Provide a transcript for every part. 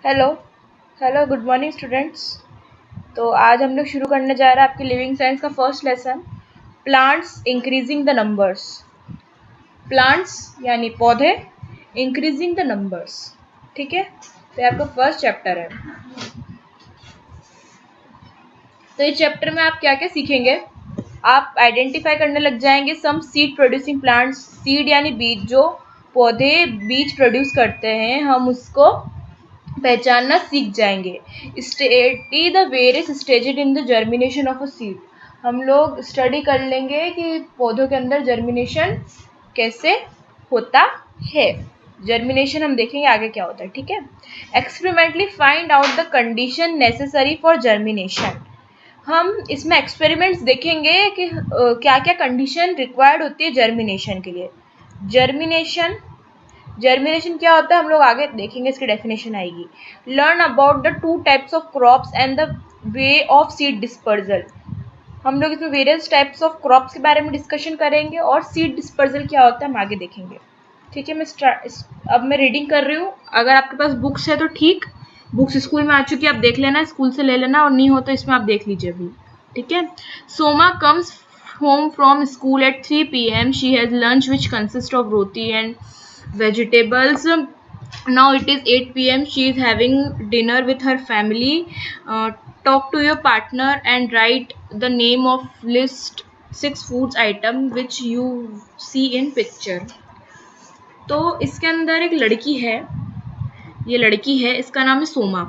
Hello hello good morning students. तो आज हम लोग शुरू करने जा रहे हैं आपकी लिविंग साइंस का first lesson, plants increasing the numbers. Plants यानी पौधे, इंक्रीजिंग द नंबर्स। ठीक है, तो ये आपका फर्स्ट चैप्टर है। तो इस चैप्टर में आप क्या क्या सीखेंगे, आप आइडेंटिफाई करने लग जाएंगे सम सीड प्रोड्यूसिंग प्लांट्स। सीड यानी बीज, जो पौधे बीज प्रोड्यूस करते हैं, हम उसको पहचानना सीख जाएंगे। Study the various stages in the germination of a seed. हम लोग स्टडी कर लेंगे कि पौधों के अंदर जर्मिनेशन कैसे होता है। जर्मिनेशन हम देखेंगे आगे क्या होता है। ठीक है, experimentally find out the condition necessary for germination. हम इसमें एक्सपेरिमेंट्स देखेंगे कि क्या क्या कंडीशन रिक्वायर्ड होती है जर्मिनेशन के लिए। जर्मिनेशन जर्मिनेशन क्या होता है हम लोग आगे देखेंगे, इसकी डेफिनेशन आएगी। Learn about the two types of crops and the way of seed dispersal. हम लोग इसमें वेरियस टाइप्स ऑफ क्रॉप्स के बारे में डिस्कशन करेंगे और सीड डिस्पर्जल क्या होता है हम आगे देखेंगे। ठीक है, अब मैं रीडिंग कर रही हूँ। अगर आपके पास बुक्स है तो ठीक, बुक्स स्कूल में आ चुकी है, आप देख लेना, स्कूल से ले लेना, और नहीं हो तो इसमें आप देख लीजिए अभी। ठीक है, Soma comes home from school at 3 p.m. She has lunch which consists of roti and vegetables. Now it is 8 p.m. She is having dinner with her family. Talk to your partner and write the name of list 6 foods item which you see in picture. तो इसके अंदर एक लड़की है, ये लड़की है, इसका नाम है सोमा।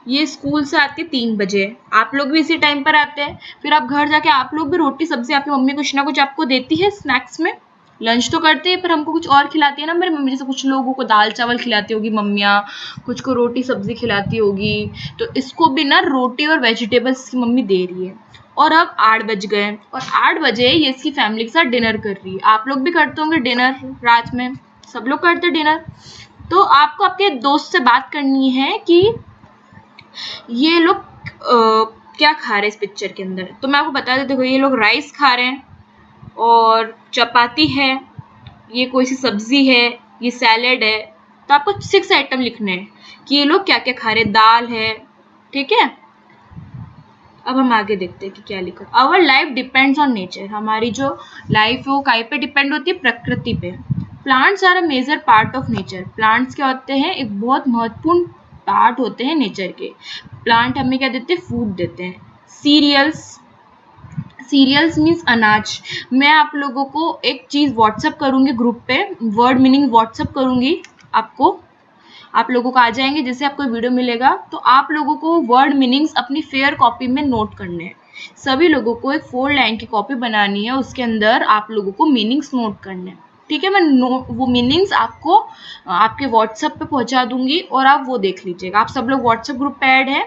ये स्कूल से आती है 3 बजे। आप लोग भी इसी टाइम पर आते हैं, फिर आप घर जाके आप लोग भी रोटी सब्जी, आपकी मम्मी कुछ ना कुछ आपको देती है स्नैक्स में। लंच तो करते हैं पर हमको कुछ और खिलाती है ना मेरी मम्मी, जैसे कुछ लोगों को दाल चावल खिलाती होगी मम्मियाँ, कुछ को रोटी सब्जी खिलाती होगी। तो इसको भी ना रोटी और वेजिटेबल्स की मम्मी दे रही है। और अब 8 बज गए और 8 बजे ये इसकी फैमिली के साथ डिनर कर रही है। आप लोग भी करते होंगे डिनर रात में, सब लोग करते डिनर। तो आपको आपके दोस्त से बात करनी है कि ये लोग क्या खा रहे हैं इस पिक्चर के अंदर। तो मैं आपको बता देती हूँ, ये लोग राइस खा रहे हैं और चपाती है, ये कोई सी सब्जी है, ये सैलेड है। तो आपको 6 आइटम लिखने हैं कि ये लोग क्या क्या खा रहे हैं। दाल है, ठीक है। अब हम आगे देखते हैं कि क्या लिखा। Our life depends on nature. हमारी जो लाइफ है वो काय पे डिपेंड होती है, प्रकृति पे। Plants are a major part of nature. Plants क्या होते हैं, एक बहुत महत्वपूर्ण पार्ट होते हैं नेचर के। प्लांट हमें क्या देते हैं, फूड देते हैं। सीरियल्स, सीरियल्स मीन्स अनाज। मैं आप लोगों को एक चीज़ व्हाट्सअप करूँगी ग्रुप पे, वर्ड मीनिंग व्हाट्सअप करूँगी आपको, आप लोगों को आ जाएंगे। जैसे आपको वीडियो मिलेगा तो आप लोगों को वर्ड मीनिंग्स अपनी फेयर कॉपी में नोट करने हैं। सभी लोगों को एक 4 लाइन की कॉपी बनानी है, उसके अंदर आप लोगों को मीनिंग्स नोट करने हैं। ठीक है, मैं वो मीनिंग्स आपको आपके व्हाट्सएप पे पहुंचा दूंगी और आप वो देख लीजिएगा। आप सब लोग व्हाट्सएप ग्रुप पे ऐड है,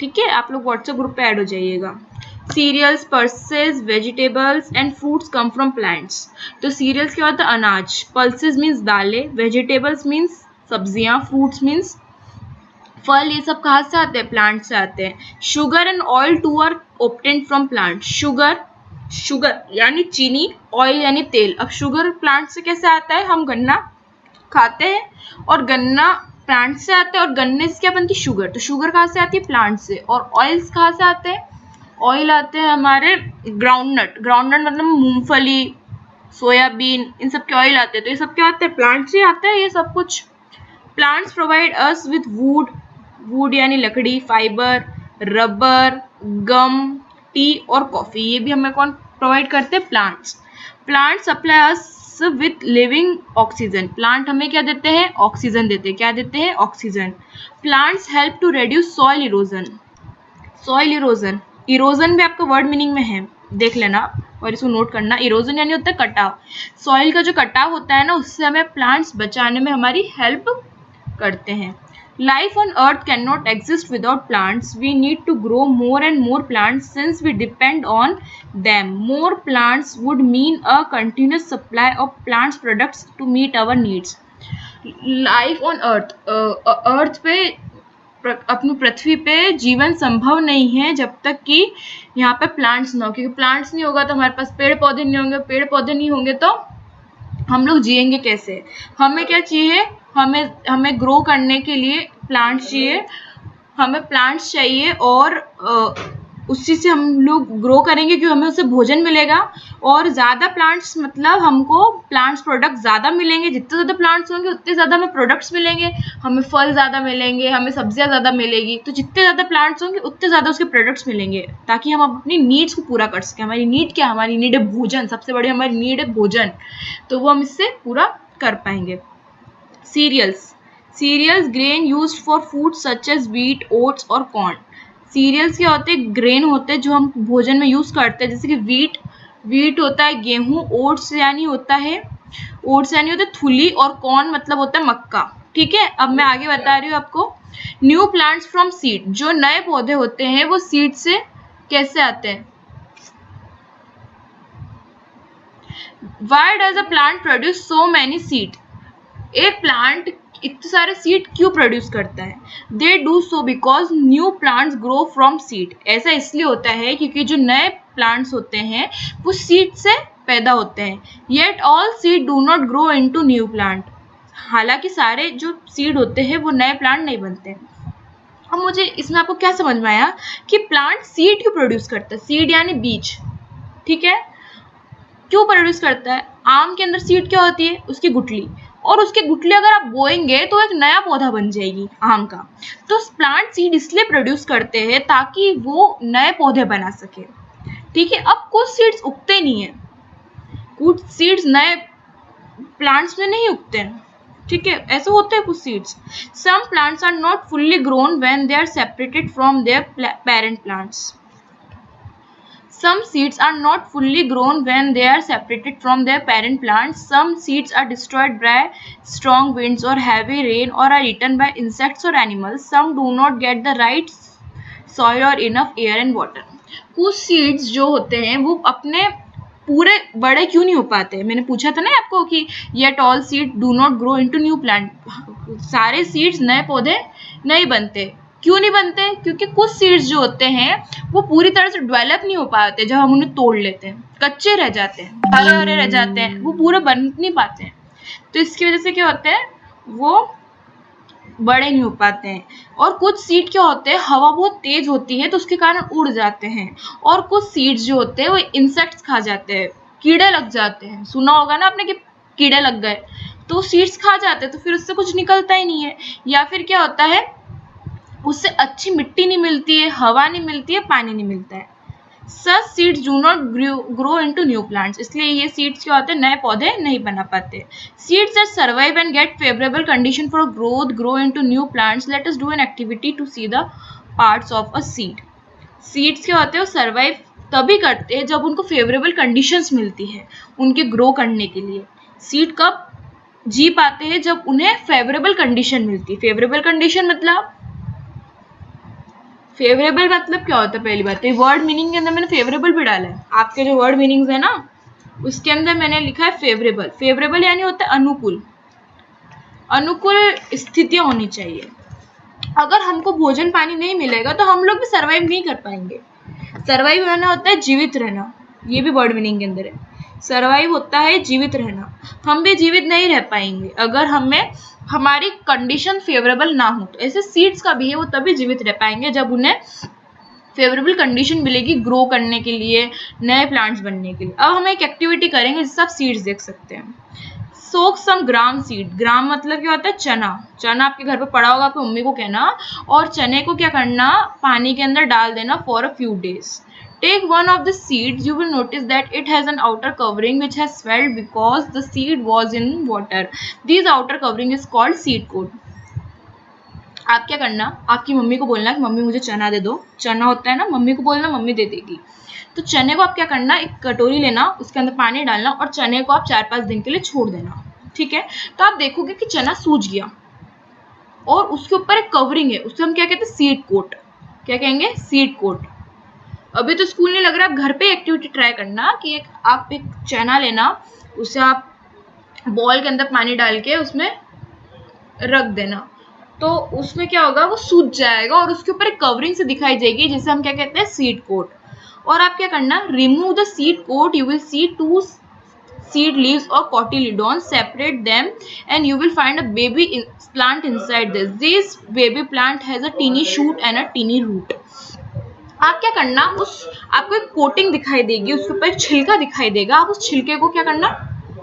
ठीक है, आप लोग व्हाट्सएप ग्रुप पे ऐड हो जाइएगा। Cereals, pulses, vegetables and fruits come from plants. तो सीरियल्स क्या होता है, अनाज। पल्सेस मीन्स दालें, वेजिटेबल्स मीन्स सब्जियां, फ्रूट्स मीन्स फल। ये सब कहाँ से आते हैं, प्लांट से आते हैं। Sugar and oil too are obtained from plant. Sugar, sugar यानी चीनी, ऑयल यानी तेल। अब शुगर प्लांट से कैसे आता है, हम गन्ना खाते हैं और गन्ना प्लांट से आता है और गन्ने से क्या बनती है, शुगर। तो शुगर कहाँ से आती है, प्लांट से। और ऑयल्स कहाँ से आते हैं, ऑयल आते हैं हमारे ग्राउंडनट। ग्राउंडनट मतलब मूंगफली, सोयाबीन, इन सब के ऑयल आते हैं। तो ये सब क्या आते हैं, प्लांट से आता है ये सब कुछ। Plants provide us with would, would यानी लकड़ी, फाइबर, रबर, गम, टी और कॉफी। ये भी हमें कौन प्रोवाइड करते हैं, plants. Plant supply us with living oxygen. Plant हमें क्या देते हैं, ऑक्सीजन देते हैं। क्या देते हैं, oxygen. Plants help to reduce soil erosion. Soil erosion, erosion भी आपका वर्ड मीनिंग में है, देख लेना और इसको नोट करना। इरोजन यानी होता है कटाव। सॉइल का जो कटाव होता है ना, उससे हमें प्लांट्स बचाने में हमारी हेल्प करते हैं। Life on earth can not exist without plants. We need to grow more and more plants since we depend on them. More plants would mean a continuous supply of plants products to meet our needs. Life on earth, earth पे, अपनी पृथ्वी पे जीवन संभव नहीं है जब तक कि यहाँ पे प्लांट्स ना हो। क्योंकि प्लांट्स नहीं होगा तो हमारे पास पेड़ पौधे नहीं होंगे, पेड़ पौधे नहीं होंगे तो हम लोग जिएंगे कैसे? हमें क्या चाहिए? हमें ग्रो करने के लिए प्लांट्स चाहिए, हमें प्लांट्स चाहिए और उसी से हम लोग ग्रो करेंगे क्योंकि हमें उससे भोजन मिलेगा। और ज़्यादा प्लांट्स मतलब हमको प्लांट्स प्रोडक्ट ज़्यादा मिलेंगे, जितने ज़्यादा प्लांट्स होंगे उतने ज़्यादा हमें प्रोडक्ट्स मिलेंगे, हमें फल ज़्यादा मिलेंगे, हमें सब्जियाँ ज़्यादा मिलेगी। तो जितने ज़्यादा प्लांट्स होंगे उतने ज़्यादा उसके प्रोडक्ट्स मिलेंगे, ताकि हम अपनी नीड्स को पूरा कर सकें। हमारी नीड क्या? हमारी नीड है भोजन, सबसे बड़ी हमारी नीड है भोजन, तो वो हम इससे पूरा कर पाएंगे। Cereals grain used for food such as wheat, oats और कॉर्न। सीरियल्स क्या होते हैं? ग्रेन होते हैं जो हम भोजन में यूज करते हैं, जैसे कि व्हीट होता है गेहूं, ओट्स यानी होता है थुली, और कॉर्न मतलब होता है मक्का। ठीक है, अब मैं आगे बता रही हूँ आपको। न्यू प्लांट्स फ्रॉम सीड, जो नए पौधे होते हैं वो सीड से कैसे आते हैं? Why does a plant produce so many seed? एक प्लांट इतने सारे सीड क्यों प्रोड्यूस करता है? They do so because new plants grow from seed. ऐसा इसलिए होता है क्योंकि जो नए प्लांट्स होते हैं वो सीड से पैदा होते हैं। Yet all seed do not grow into new plant. हालांकि सारे जो सीड होते हैं वो नए प्लांट नहीं बनते। अब मुझे इसमें आपको क्या समझ में आया कि प्लांट सीड क्यों प्रोड्यूस करता है? सीड यानी बीज, ठीक है, क्यों प्रोड्यूस करता है? आम के अंदर सीड क्या होती है? उसकी गुठली, और उसकी गुठली अगर आप बोएंगे तो एक नया पौधा बन जाएगी आम का। तो प्लांट सीड इसलिए प्रोड्यूस करते हैं ताकि वो नए पौधे बना सके। ठीक है, अब कुछ सीड्स उगते नहीं है, कुछ सीड्स नए प्लांट्स में नहीं उगते हैं। ठीक है, ऐसे होते हैं कुछ seeds. Some plants are not fully grown when they are separated from their parent plants. Some seeds are not fully grown when they are separated from their parent plants. Some seeds are destroyed by strong winds or heavy rain or are eaten by insects or animals. Some do not get the right soil or enough air and water. कुछ seeds जो होते हैं वो अपने पूरे बड़े क्यों नहीं हो पाते? मैंने पूछा था ना आपको कि yet all seeds do not grow into new plant. सारे seeds नए पौधे नहीं बनते। क्यों नहीं बनते? क्योंकि कुछ सीड्स जो होते हैं वो पूरी तरह से डेवलप नहीं हो पाते। जब हम उन्हें तोड़ लेते हैं कच्चे रह जाते हैं, हरे हरे रह जाते हैं, वो पूरे बन नहीं पाते हैं। तो इसकी वजह से क्या होता है, वो बड़े नहीं हो पाते हैं। और कुछ सीड क्या होते हैं, हवा बहुत तेज होती है तो उसके कारण उड़ जाते हैं। और कुछ सीड्स जो होते हैं वो इंसेक्ट्स खा जाते हैं, कीड़े लग जाते हैं। सुना होगा ना आपने कि कीड़े लग गए, तो सीड्स खा जाते हैं तो फिर उससे कुछ निकलता ही नहीं है। या फिर क्या होता है, उससे अच्छी मिट्टी नहीं मिलती है, हवा नहीं मिलती है, पानी नहीं मिलता है। Such seeds do not grow into new plants. इसलिए ये seeds क्या होते हैं, नए पौधे नहीं बना पाते। Seeds that survive and get favorable condition for growth grow into new plants. Let us do an activity to see the parts of a seed. Seeds क्या होते हैं, वो survive तभी करते हैं जब उनको favorable conditions मिलती है उनके grow करने के लिए। Seed कब जी पाते हैं? जब उन्हें favorable condition मिलती है। favorable condition मतलब फेवरेबल मतलब क्या होता है? पहली बात तो वर्ड मीनिंग के अंदर मैंने फेवरेबल भी डाला है। आपके जो वर्ड मीनिंग्स है ना उसके अंदर मैंने लिखा है फेवरेबल। फेवरेबल यानी होता है अनुकूल, अनुकूल स्थितियां होनी चाहिए। अगर हमको भोजन पानी नहीं मिलेगा तो हम लोग भी सर्वाइव नहीं कर पाएंगे। सर्वाइव रहना होता है जीवित रहना, ये भी वर्ड मीनिंग के अंदर है। सर्वाइव होता है जीवित रहना, हम भी जीवित नहीं रह पाएंगे अगर हमें हमारी कंडीशन फेवरेबल ना हो। तो ऐसे सीड्स का भी है, वो तभी जीवित रह पाएंगे जब उन्हें फेवरेबल कंडीशन मिलेगी ग्रो करने के लिए, नए प्लांट्स बनने के लिए। अब हम एक एक्टिविटी करेंगे जिससे आप सीड्स देख सकते हैं। सोक सम ग्राम सीड। ग्राम मतलब क्या होता है? चना। चना आपके घर पे पड़ा होगा, आपकी मम्मी को कहना, और चने को क्या करना, पानी के अंदर डाल देना for a few days. Take one of the seeds, you will notice that it has an outer covering which has swelled because the seed was in water. This outer covering is called seed coat. आप क्या करना, आपकी mummy को बोलना कि mummy मुझे चना दे दो। चना होता है ना, मम्मी को बोलना, मम्मी दे देगी। तो चने को आप क्या करना, एक कटोरी लेना, उसके अंदर पानी डालना और चने को आप 4-5 दिन के लिए छोड़ देना। ठीक है, तो आप देखोगे कि चना सूज गया और उसके ऊपर एक कवरिंग है, उसको हम क्या कहते हैं? Seed coat. क्या कहेंगे? Seed coat. अभी तो स्कूल नहीं लग रहा, आप घर पे एक्टिविटी ट्राई करना कि आप एक चना लेना, उसे आप बॉल के अंदर पानी डाल के उसमें रख देना, तो उसमें क्या होगा, वो सूज जाएगा और उसके ऊपर एक कवरिंग से दिखाई देगी जिसे हम क्या कहते हैं? Seed coat. और आप क्या करना, remove the seed coat, you will see 2 seed leaves or cotyledons, separate them and you will find a baby plant inside this. This baby plant has a teeny shoot and a teeny root. आप क्या करना, उस आपको एक coating दिखाई देगी, उसके ऊपर छिलका दिखाई देगा, आप उस छिलके को क्या करना,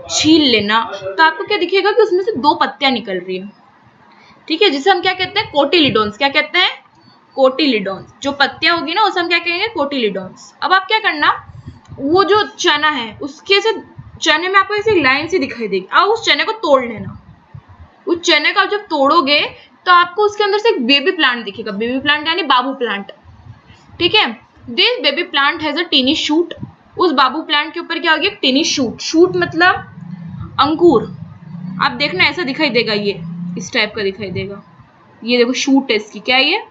छील लेना, तो आपको क्या दिखेगा कि उसमें से 2 पत्तियां निकल रही है, ठीक है, जिसे हम क्या कहते हैं, कोटिलिडोन्स। क्या कहते हैं, कोटिलिडोन्स। जो पत्तियां होगी ना उसे हम क्या कहेंगे, कोटिलिडोन्स। अब आप क्या करना, वो जो चना है उसके से चने में आपको ऐसी लाइन सी दिखाई देगी, आप उस चने को तोड़ लेना। उस चने का जब तोड़ोगे तो आपको उसके अंदर से एक बेबी प्लांट दिखेगा, बेबी प्लांट यानी बाबू प्लांट, ठीक है। This baby plant has a tiny shoot. उस बाबू प्लांट के ऊपर क्या होगी, एक टीनी शूट। शूट मतलब अंकुर। आप देखना ऐसा दिखाई देगा, ये इस टाइप का दिखाई देगा। ये देखो शूट है इसकी, क्या है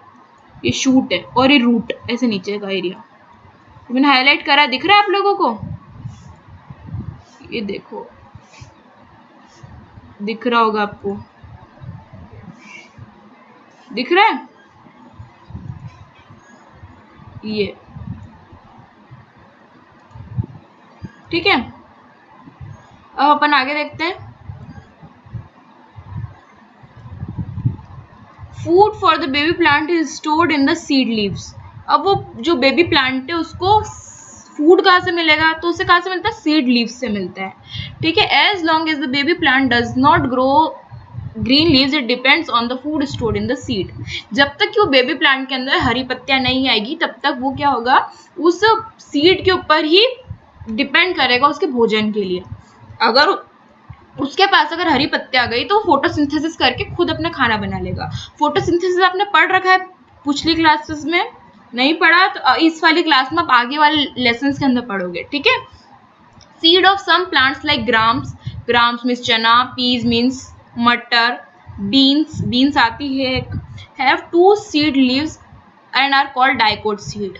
ये शूट है, और ये रूट ऐसे नीचे का एरिया मैंने हाईलाइट करा, दिख रहा है आप लोगों को, ये देखो दिख रहा होगा आपको, दिख रहा है ये, ठीक है। अब अपन आगे देखते हैं। Food for the baby plant is stored in the seed leaves. अब वो जो बेबी प्लांट है उसको फूड कहाँ से मिलेगा, तो उसे कहाँ से मिलता है, सीड लीव्स से मिलता है, ठीक है। As long as the baby plant does not grow green leaves it depends on the food stored in the seed. जब तक कि वो बेबी प्लांट के अंदर हरी पत्तियां नहीं आएगी तब तक वो क्या होगा, उस सीड के ऊपर ही डिपेंड करेगा उसके भोजन के लिए। अगर उसके पास अगर हरी पत्तियां आ गई तो फोटोसिंथेसिस करके खुद अपना खाना बना लेगा। फोटोसिंथेसिस आपने पढ़ रखा है पिछली क्लासेस में, नहीं पढ़ा तो इस वाली क्लास में आप आगे वाले लेसन के अंदर पढ़ोगे, ठीक है। Seed of some plants like grams, grams means चना, पीज मीन्स मटर, बीन्स, बीन्स आती है, have 2 seed leaves and are called dicot seed.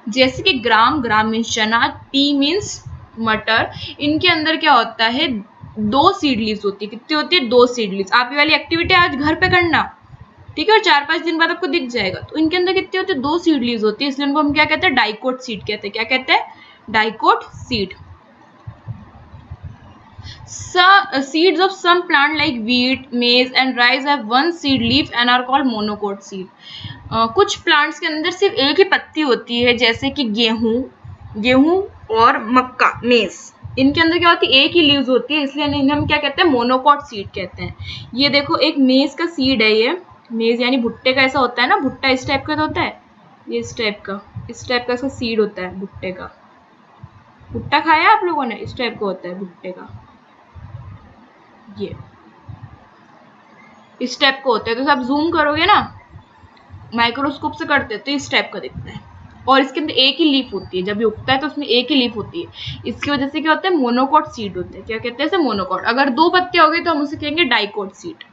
जैसे कि ग्राम, ग्राम मीन्स चना, पी मीन्स मटर, इनके अंदर क्या होता है, 2 सीड लीव्स होती है। कितनी होती है, 2 सीड लीव्स। आप ये वाली एक्टिविटी आज घर पे करना, ठीक है, और 4-5 दिन बाद आपको दिख जाएगा। तो इनके अंदर कितने होते हैं, 2 सीड लीव्स होती है, इसलिए इनको हम क्या कहते हैं, डाइकोट सीड कहते हैं। क्या कहते हैं, dicot seed. Seeds of some plant like wheat, maize and rice have 1 seed leaf and are called monocot seed. कुछ प्लांट्स के अंदर सिर्फ एक ही पत्ती होती है, जैसे कि गेहूं और मक्का, मेज, इनके अंदर क्या होती है, एक ही लीव्स होती है, इसलिए इन्हें हम क्या कहते हैं, मोनोकॉट सीड कहते हैं। ये देखो एक मेज का सीड है, ये मेज यानी भुट्टे का, ऐसा होता है ना, भुट्टा इस टाइप का तो होता है, ये इस टाइप का इसका सीड होता है भुट्टे का। भुट्टा खाया आप लोगों ने, इस टाइप का होता है भुट्टे का, ये इस टाइप का होता है। तो आप जूम करोगे ना, माइक्रोस्कोप से करते हैं तो इस टाइप का दिखता है, और इसके अंदर एक ही लीफ होती है। जब ये उगता है तो उसमें एक ही लीफ होती है, इसकी वजह से क्या होता है, मोनोकॉट सीड होते हैं। क्या कहते हैं इसे, मोनोकॉट। अगर 2 पत्तियां हो गई तो हम उसे कहेंगे dicot seed.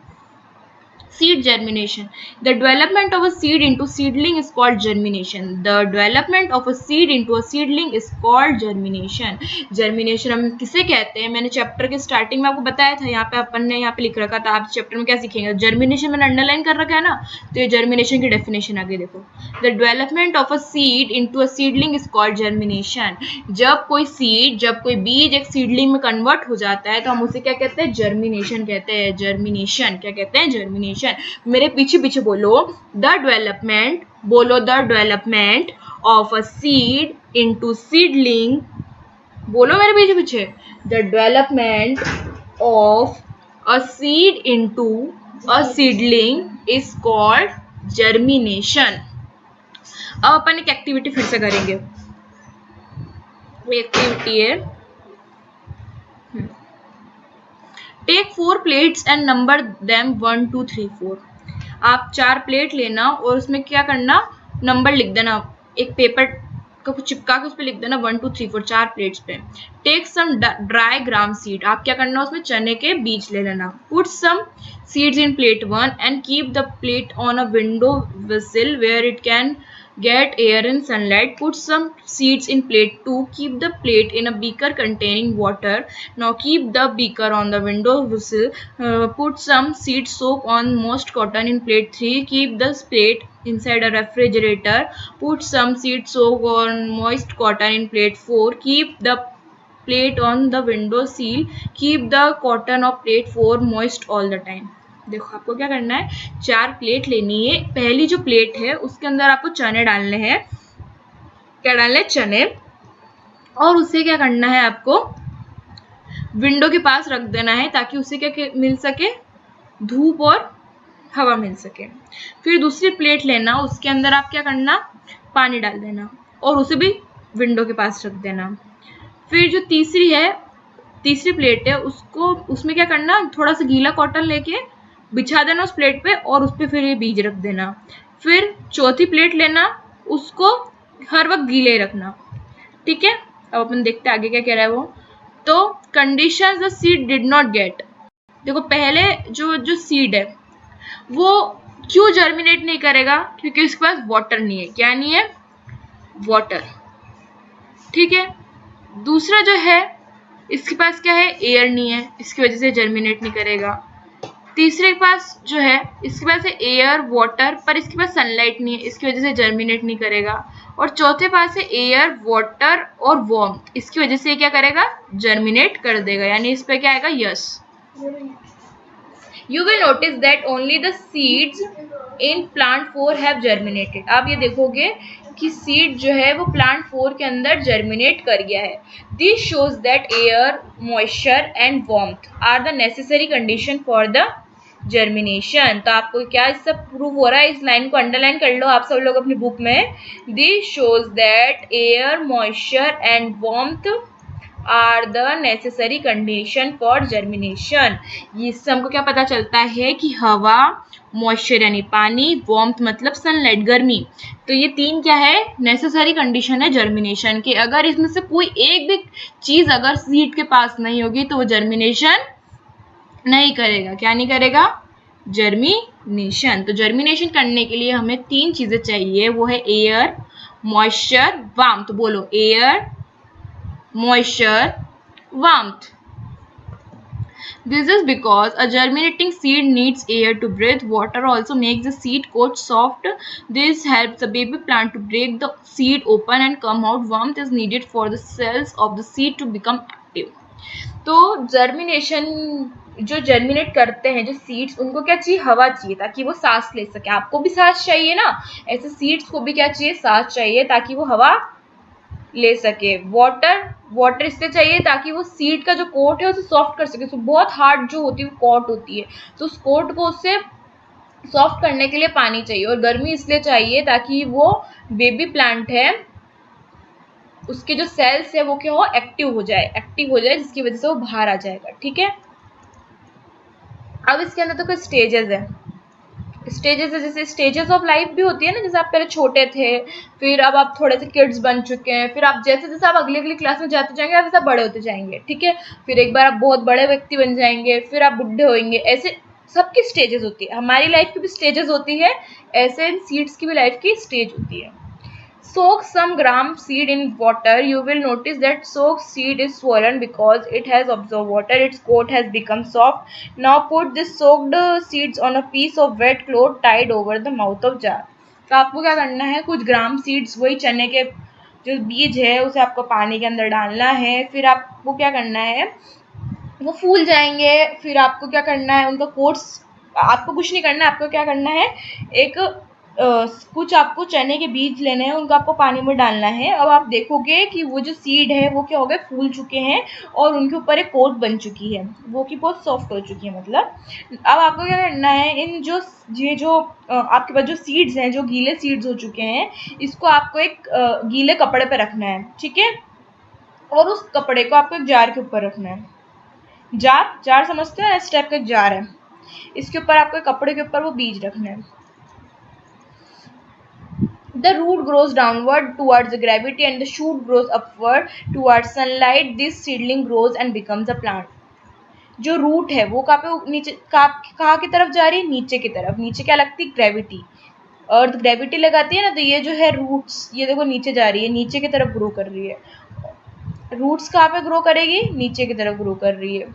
Seed germination. The development of a seed into seedling is called germination. The development of a seed into a seedling is called germination. Germination हम किसे कहते हैं, मैंने चैप्टर के स्टार्टिंग में आपको बताया था, यहाँ पे अपन ने यहाँ पे लिख रखा था। आप चैप्टर में क्या सीखेंगे, जर्मिनेशन मैंने अंडरलाइन कर रखा है ना, तो ये जर्मिनेशन की डेफिनेशन आगे देखो। The development of a seed into a seedling is called germination. जब कोई सीड, जब कोई बीज एक सीडलिंग में कन्वर्ट हो जाता है तो हम उसे क्या कहते हैं, जर्मिनेशन कहते हैं। जर्मिनेशन क्या कहते हैं, जर्मिनेशन। मेरे पीछे पीछे बोलो, द डेवलपमेंट, बोलो the development of a seed into seedling, बोलो मेरे पीछे पीछे, the development of a seed into a seedling is called germination. अब अपन एक एक्टिविटी फिर से करेंगे। एक्टिविटी है, take 4 plates and number them 1 2 3 4। आप 4 प्लेट लेना और उसमें क्या करना, नंबर लिख देना, एक पेपर को चिपका के उस पर लिख देना 1 2 3 4, 4 प्लेट्स पे। Take some dry gram seed, आप क्या करना, उसमें चने के बीज ले लेना। Put some seeds in plate 1 and keep the plate on a window vessel where it can get air and sunlight. Put some seeds in plate 2. Keep the plate in a beaker containing water. Now keep the beaker on the window sill. Put some seeds soaked on moist cotton in plate 3. Keep the plate inside a refrigerator. Put some seeds soaked on moist cotton in plate 4. Keep the plate on the window sill. Keep the cotton or plate 4 moist all the time. देखो आपको क्या करना है, 4 plate लेनी है। पहली जो plate है उसके अंदर आपको चने डालने हैं। क्या डालने हैं? चने। और उसे क्या करना है, आपको विंडो के पास रख देना है ताकि उसे क्या मिल सके, धूप और हवा मिल सके। फिर दूसरी प्लेट लेना, उसके अंदर आप क्या करना, पानी डाल देना और उसे भी विंडो के पास रख देना। फिर जो तीसरी प्लेट है उसको, उसमें क्या करना, थोड़ा सा गीला कॉटन लेके बिछा देना उस प्लेट पे और उस पे फिर ये बीज रख देना। फिर चौथी प्लेट लेना, उसको हर वक्त गीले रखना। ठीक है, अब अपन देखते हैं आगे क्या कह रहा है वो। तो conditions the seed did not gate. देखो पहले जो सीड है वो क्यों जर्मिनेट नहीं करेगा, क्योंकि उसके पास वाटर नहीं है। क्या नहीं है? वाटर। ठीक है। दूसरा जो है, इसके पास क्या है, एयर नहीं है, इसकी वजह से जर्मिनेट नहीं करेगा। तीसरे के पास जो है, इसके पास है एयर वाटर, पर इसके पास सनलाइट नहीं है, इसकी वजह से जर्मिनेट नहीं करेगा। और चौथे पास है एयर वाटर और वार्मथ, इसकी वजह से क्या करेगा, जर्मिनेट कर देगा। यानी इस पे क्या आएगा, yes. You will notice that only the seeds in plant 4 have germinated. आप ये देखोगे कि सीड जो है वो प्लांट 4 के अंदर जर्मिनेट कर गया है। This shows that air, moisture and warmth are the necessary condition for the germination. तो आपको क्या इससे प्रूव हो रहा है, इस लाइन को अंडरलाइन कर लो आप सब लोग अपनी बुक में। This shows that air, moisture and warmth are the necessary condition for germination. इससे हमको क्या पता चलता है कि हवा, मॉइस्चर यानी पानी, वार्मथ मतलब सनलाइट गर्मी, तो ये तीन क्या है, नेसेसरी कंडीशन है जर्मिनेशन के। अगर इसमें से कोई एक भी चीज अगर सीड के पास नहीं होगी तो वो जर्मिनेशन नहीं करेगा। क्या नहीं करेगा? जर्मिनेशन। तो जर्मिनेशन करने के लिए हमें तीन चीजें चाहिए, वो है एयर, मॉइस्चर, वार्मथ। बोलो, air, moisture, warmth. This is because a germinating seed needs air to breathe. Water also makes the seed coat soft. This helps the baby plant to break the seed open and come out. Warmth is needed for the cells of the seed to become active. तो germination जो germinate करते हैं जो seeds, उनको क्या चाहिए, हवा चाहिए ताकि वो सांस ले सके। आपको भी सांस चाहिए ना, ऐसे सीड्स को भी क्या चाहिए, सांस चाहिए ताकि वो हवा ले सके। वाटर इससे चाहिए ताकि वो सीड का जो कोट है उसे सॉफ्ट कर सके। तो बहुत हार्ड जो होती है वो कोट होती है, तो उस कोट को उससे सॉफ्ट करने के लिए पानी चाहिए। और गर्मी इसलिए चाहिए ताकि वो बेबी प्लांट है उसके जो सेल्स है वो क्या हो, एक्टिव हो जाए, जिसकी वजह से वो बाहर आ जाएगा। ठीक है। अब इसके अंदर तो कुछ स्टेजेस है। स्टेजेस है, जैसे स्टेजेस ऑफ लाइफ भी होती है ना, जैसे आप पहले छोटे थे, फिर अब आप थोड़े से किड्स बन चुके हैं, फिर आप जैसे जैसे आप अगली अगली क्लास में जाते जाएंगे आप वैसे बड़े होते जाएंगे। ठीक है। फिर एक बार आप बहुत बड़े व्यक्ति बन जाएंगे, फिर आप बुढ़े होंगे। ऐसे सबकी स्टेजेस होती है, हमारी लाइफ की भी स्टेजेस होती है, ऐसे इन सीड्स की भी लाइफ की स्टेज होती है। Soak some gram seed in water. You will notice that soaked seed is swollen because it has absorbed water. Its coat has become soft. Now put this soaked seeds on a piece of wet cloth tied over the mouth of jar. तो आपको क्या करना है, कुछ ग्राम seeds, वही चने के जो बीज है उसे आपको पानी के अंदर डालना है। फिर आपको क्या करना है, वो फूल जाएंगे। फिर आपको क्या करना है, उनका कोट्स, आपको कुछ नहीं करना है, आपको क्या करना है, एक कुछ आपको चने के बीज लेने हैं, उनको आपको पानी में डालना है। अब आप देखोगे कि वो जो सीड है वो क्या हो गए, फूल चुके हैं और उनके ऊपर एक कोट बन चुकी है, वो की बहुत सॉफ्ट हो चुकी है मतलब। अब आपको क्या करना है, इन जो ये जो आपके पास जो सीड्स हैं, जो गीले सीड्स हो चुके हैं, इसको आपको एक गीले कपड़े पे रखना है। ठीक है। और उस कपड़े को आपको एक जार के ऊपर रखना है। जार समझते हैं, इस टाइप का एक जार है, इसके ऊपर आपको कपड़े के ऊपर वो बीज रखना है। The root grows downward towards the gravity and the shoot grows upward towards sunlight. This seedling grows and becomes a plant. जो रूट है वो कहाँ पे, नीचे कहाँ की तरफ जा रही है, नीचे की तरफ। नीचे क्या लगती है, ग्रेविटी। अर्थ ग्रेविटी लगाती है ना, तो ये जो है रूट्स, ये देखो नीचे जा रही है, नीचे की तरफ ग्रो कर रही है। रूट्स कहाँ पे ग्रो करेगी, नीचे की तरफ ग्रो कर रही है।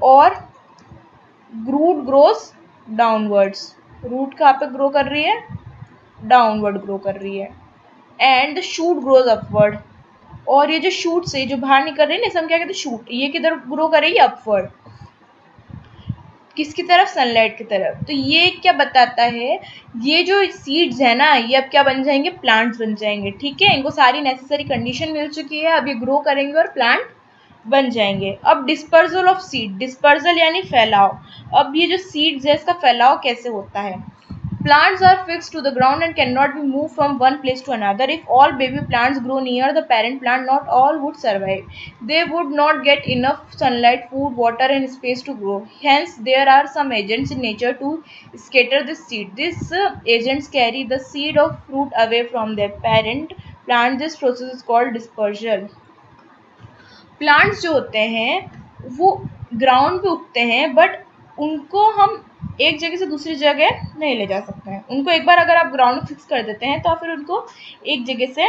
और रूट ग्रोस डाउनवर्ड्स, रूट कहाँ पे ग्रो कर रही है, डाउनवर्ड ग्रो कर रही है। And the shoot grows upward, और ये जो शूट से जो बाहर निकल रही है ना, इसे हम क्या कहते हैं, शूट। ये किधर ग्रो करेगी, अपवर्ड, किसकी तरफ, सनलाइट की तरफ। तो ये क्या बताता है, ये जो सीड्स है ना, ये अब क्या बन जाएंगे, प्लांट्स बन जाएंगे। ठीक है, इनको सारी नेसेसरी कंडीशन मिल चुकी है, अब ये ग्रो करेंगे और प्लांट बन जाएंगे। अब डिस्पर्जल ऑफ सीड, डिस्पर्जल यानी फैलाव। अब ये जो सीड्स है इसका फैलाव कैसे होता है। Plants are fixed to the ground and cannot be moved from one place to another. If all baby plants grow near the parent plant, not all would survive. They would not get enough sunlight, food, water, and space to grow. Hence, there are some agents in nature to scatter the seed. These agents carry the seed of fruit away from their parent plant. This process is called dispersal. Plants जो होते हैं वो ground पे उगते हैं, but उनको हम एक जगह से दूसरी जगह नहीं ले जा सकते हैं। उनको एक बार अगर आप ग्राउंड फिक्स कर देते हैं तो फिर उनको एक जगह से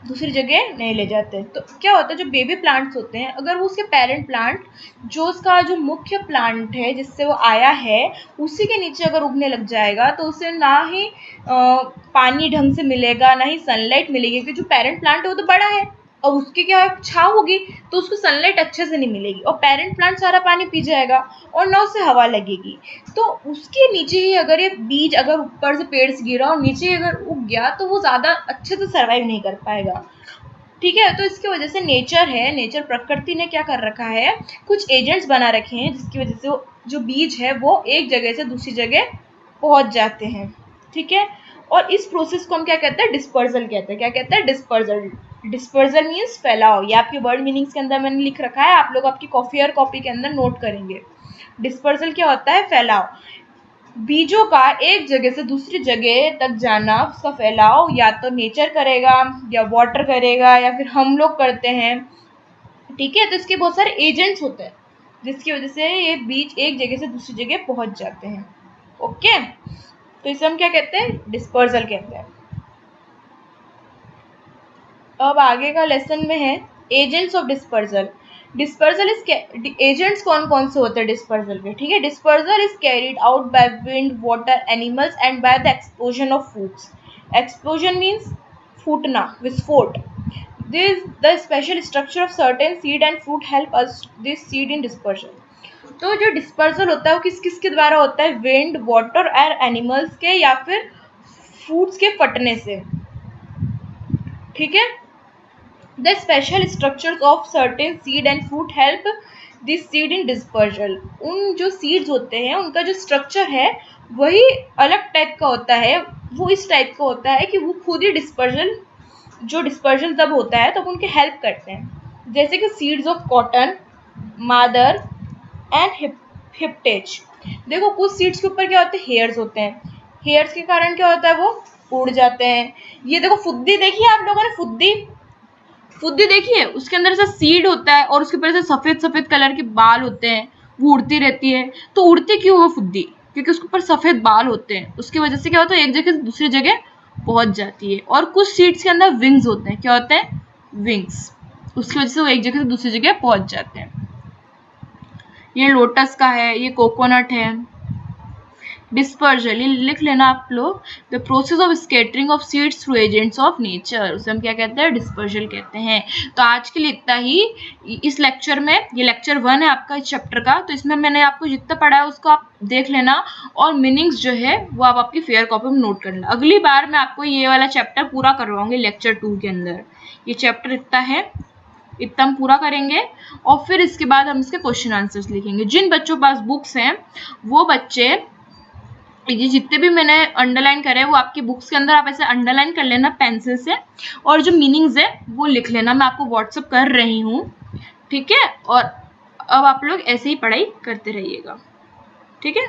दूसरी जगह नहीं ले जाते। तो क्या होता है, जो बेबी प्लांट्स होते हैं, अगर वो उसके पेरेंट प्लांट जो उसका जो मुख्य प्लांट है जिससे वो आया है उसी के नीचे अगर उगने लग जाएगा तो उसे ना ही पानी ढंग से मिलेगा, ना ही सनलाइट मिलेगी, क्योंकि जो पेरेंट प्लांट है वो तो बड़ा है और उसकी क्या छाँव होगी तो उसको सनलाइट अच्छे से नहीं मिलेगी और पेरेंट प्लांट सारा पानी पी जाएगा और ना उसे हवा लगेगी। तो उसके नीचे ही अगर ये बीज अगर ऊपर से पेड़ से गिरा और नीचे अगर उग गया तो वो ज़्यादा अच्छे से सर्वाइव नहीं कर पाएगा। ठीक है, तो इसकी वजह से नेचर है, नेचर प्रकृति ने क्या कर रखा है, कुछ एजेंट्स बना रखे हैं जिसकी वजह से जो बीज है वो एक जगह से दूसरी जगह पहुंच जाते हैं। ठीक है, और इस प्रोसेस को हम क्या कहते हैं, डिस्पर्जल कहते हैं। क्या कहते हैं, डिस्पर्जल। डिस्पर्जल मीन्स फैलाव। ये आपके वर्ड मीनिंग्स के अंदर मैंने लिख रखा है, आप लोग आपकी कॉपी और कॉपी के अंदर नोट करेंगे। डिस्पर्जल क्या होता है, फैलाव। बीजों का एक जगह से दूसरी जगह तक जाना, उसका फैलाव या तो नेचर करेगा या वाटर करेगा या फिर हम लोग करते हैं। ठीक है, तो इसके बहुत सारे एजेंट्स होते हैं जिसकी वजह से ये बीज एक जगह से दूसरी जगह पहुंच जाते हैं। ओके, तो इसे हम क्या कहते हैं, डिस्पर्जल कहते हैं। अब आगे का लेसन में है agents of dispersal. Dispersal is agents कौन कौन से होते हैं डिस्पर्जल के। ठीक है, dispersal is carried out by wind, water, animals and by the explosion of foods. Explosion means फूटना, विस्फोट। This the special structure of certain seed and fruit help us this seed in dispersal. तो जो dispersal होता है वो किस किस के द्वारा होता है, विंड, वाटर और एनिमल्स के या फिर फ्रूट्स के फटने से। ठीक है, the special structures of certain seed and fruit help this seed in dispersal. उन जो सीड्स होते हैं उनका जो स्ट्रक्चर है वही अलग टाइप का होता है, वो इस टाइप का होता है कि वो खुद ही डिस्पर्जल, जो डिस्पर्जल तब होता है तब उनके हेल्प करते हैं। जैसे कि सीड्स ऑफ कॉटन, मादर एंड हिप्टेज। देखो कुछ सीड्स के ऊपर क्या होते हैं, हेयर्स होते हैं। हेयर्स के कारण क्या होता है, वो उड़ जाते हैं। ये देखो फुद्दी देखी है आप लोगों ने, फुद्दी, फुद्दी देखी है, उसके अंदर ऐसा सीड होता है और उसके ऊपर ऐसे सफेद सफेद कलर के बाल होते हैं, वो उड़ती रहती है। तो उड़ती क्यों है फुद्दी, क्योंकि उसके ऊपर सफेद बाल होते हैं, उसकी वजह से क्या होता है एक जगह से दूसरी जगह पहुंच जाती है। और कुछ सीड्स के अंदर विंग्स होते हैं, क्या होते हैं, विंग्स, उसकी वजह से वो एक जगह से दूसरी जगह पहुंच जाते हैं। ये लोटस का है, ये कोकोनट है। डिस्पर्जल, ये लिख लेना आप लोग, the process of scattering of seeds through agents of nature, उसे हम क्या कहते हैं, डिस्पर्जल कहते हैं। तो आज के लिए इतना ही इस लेक्चर में। ये लेक्चर 1 है आपका इस चैप्टर का, तो इसमें मैंने आपको जितना पढ़ा है उसको आप देख लेना और मीनिंग्स जो है वो आप आपकी फेयर कॉपी में नोट कर लेना। अगली बार मैं आपको ये वाला चैप्टर पूरा करवाऊंगी लेक्चर 2 के अंदर। ये चैप्टर इतना है, इतना हम पूरा करेंगे और फिर इसके बाद हम इसके क्वेश्चन आंसर्स लिखेंगे। जिन बच्चों के पास बुक्स हैं वो बच्चे ये जितने भी मैंने अंडरलाइन करे वो आपकी बुक्स के अंदर आप ऐसे अंडरलाइन कर लेना पेंसिल से, और जो मीनिंग्स है वो लिख लेना। मैं आपको व्हाट्सअप कर रही हूँ, ठीक है। और अब आप लोग ऐसे ही पढ़ाई करते रहिएगा, ठीक है।